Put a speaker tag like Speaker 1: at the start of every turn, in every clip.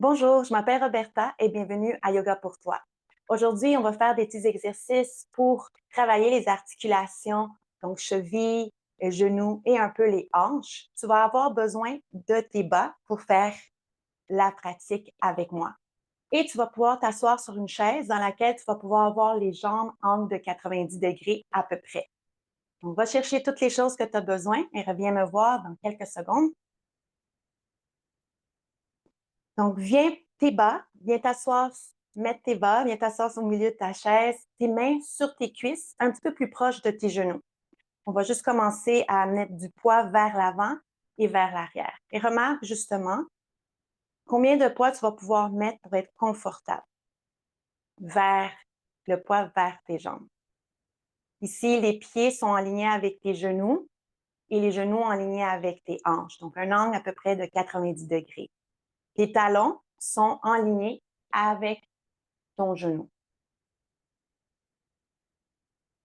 Speaker 1: Bonjour, je m'appelle Roberta et bienvenue à Yoga pour toi. Aujourd'hui, on va faire des petits exercices pour travailler les articulations, donc chevilles, genoux et un peu les hanches. Tu vas avoir besoin de tes bas pour faire la pratique avec moi. Et tu vas pouvoir t'asseoir sur une chaise dans laquelle tu vas pouvoir avoir les jambes angles de 90 degrés à peu près. On va chercher toutes les choses que tu as besoin et reviens me voir dans quelques secondes. Donc, viens tes bas, viens t'asseoir, mettre tes bas, viens t'asseoir au milieu de ta chaise, tes mains sur tes cuisses, un petit peu plus proche de tes genoux. On va juste commencer à mettre du poids vers l'avant et vers l'arrière. Et remarque justement combien de poids tu vas pouvoir mettre pour être confortable vers le poids vers tes jambes. Ici, les pieds sont alignés avec tes genoux et les genoux alignés avec tes hanches. Donc, un angle à peu près de 90 degrés. Les talons sont alignés avec ton genou.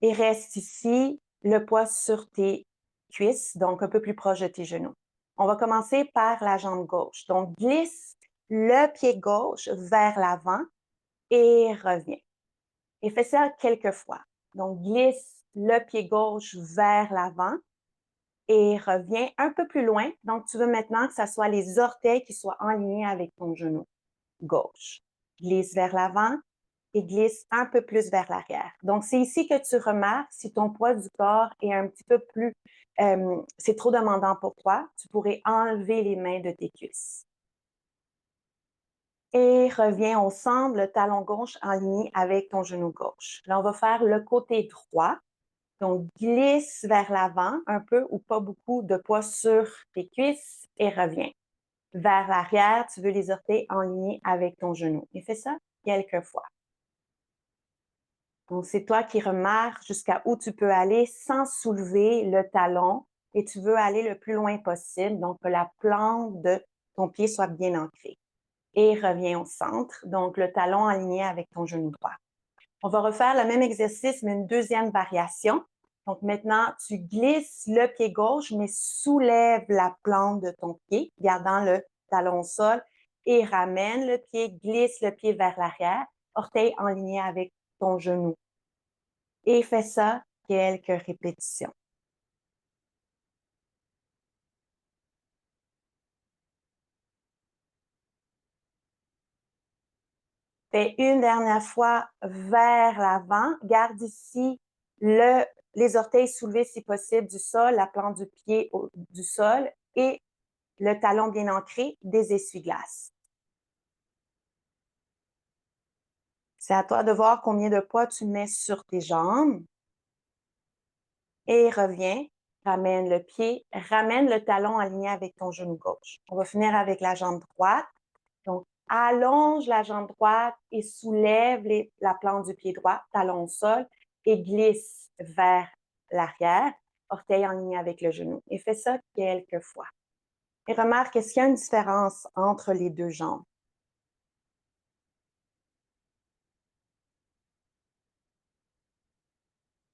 Speaker 1: Et reste ici le poids sur tes cuisses, donc un peu plus proche de tes genoux. On va commencer par la jambe gauche. Donc, glisse le pied gauche vers l'avant et reviens. Et fais ça quelques fois. Donc, glisse le pied gauche vers l'avant et reviens un peu plus loin. Donc, tu veux maintenant que ce soit les orteils qui soient alignés avec ton genou gauche. Glisse vers l'avant et glisse un peu plus vers l'arrière. Donc, c'est ici que tu remarques si ton poids du corps est un petit peu plus, c'est trop demandant pour toi, tu pourrais enlever les mains de tes cuisses. Et reviens au centre, le talon gauche aligné avec ton genou gauche. Là, on va faire le côté droit. Donc, glisse vers l'avant un peu ou pas beaucoup de poids sur tes cuisses et reviens. Vers l'arrière, tu veux les orteils alignés avec ton genou. Et fais ça quelques fois. Donc, c'est toi qui remarques jusqu'à où tu peux aller sans soulever le talon et tu veux aller le plus loin possible, donc que la plante de ton pied soit bien ancrée. Et reviens au centre, donc le talon aligné avec ton genou droit. On va refaire le même exercice, mais une deuxième variation. Donc maintenant, tu glisses le pied gauche, mais soulève la plante de ton pied, gardant le talon au sol, et ramène le pied, glisse le pied vers l'arrière, orteil aligné avec ton genou. Et fais ça quelques répétitions. Fais une dernière fois vers l'avant. Garde ici les orteils soulevés si possible du sol, la plante du pied du sol et le talon bien ancré des essuie-glaces. C'est à toi de voir combien de poids tu mets sur tes jambes. Et reviens, ramène le pied, ramène le talon aligné avec ton genou gauche. On va finir avec la jambe droite. Donc, allonge la jambe droite et soulève la plante du pied droit, talon au sol, et glisse vers l'arrière, orteil en ligne avec le genou. Et fais ça quelques fois. Et remarque, est-ce qu'il y a une différence entre les deux jambes?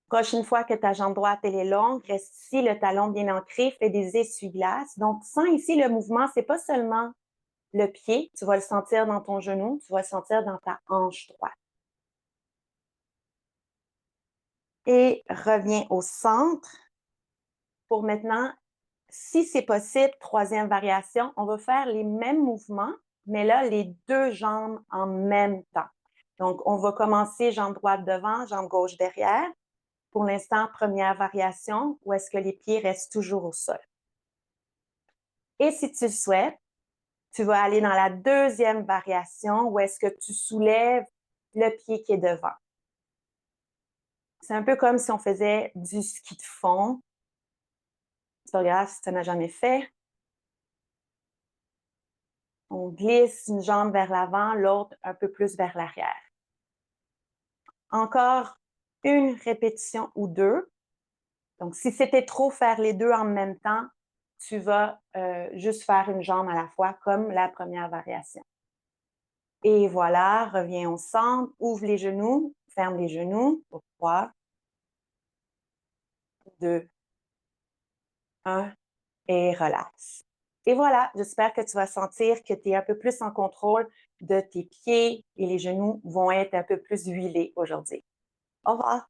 Speaker 1: Prochaine fois que ta jambe droite elle est longue, reste ici, le talon bien ancré, fais des essuie-glaces. Donc, sens ici le mouvement, c'est pas seulement le pied, tu vas le sentir dans ton genou, tu vas le sentir dans ta hanche droite. Et reviens au centre pour maintenant, si c'est possible, troisième variation, on va faire les mêmes mouvements, mais là, les deux jambes en même temps. Donc, on va commencer jambe droite devant, jambe gauche derrière. Pour l'instant, première variation, où est-ce que les pieds restent toujours au sol. Et si tu le souhaites, tu vas aller dans la deuxième variation, où est-ce que tu soulèves le pied qui est devant. C'est un peu comme si on faisait du ski de fond. C'est pas grave si tu n'as jamais fait. On glisse une jambe vers l'avant, l'autre un peu plus vers l'arrière. Encore une répétition ou deux. Donc, si c'était trop faire les deux en même temps, tu vas juste faire une jambe à la fois, comme la première variation. Et voilà, reviens au centre, ouvre les genoux, ferme les genoux pour 3, 2, 1 et relaxe. Et voilà, j'espère que tu vas sentir que tu es un peu plus en contrôle de tes pieds et les genoux vont être un peu plus huilés aujourd'hui. Au revoir.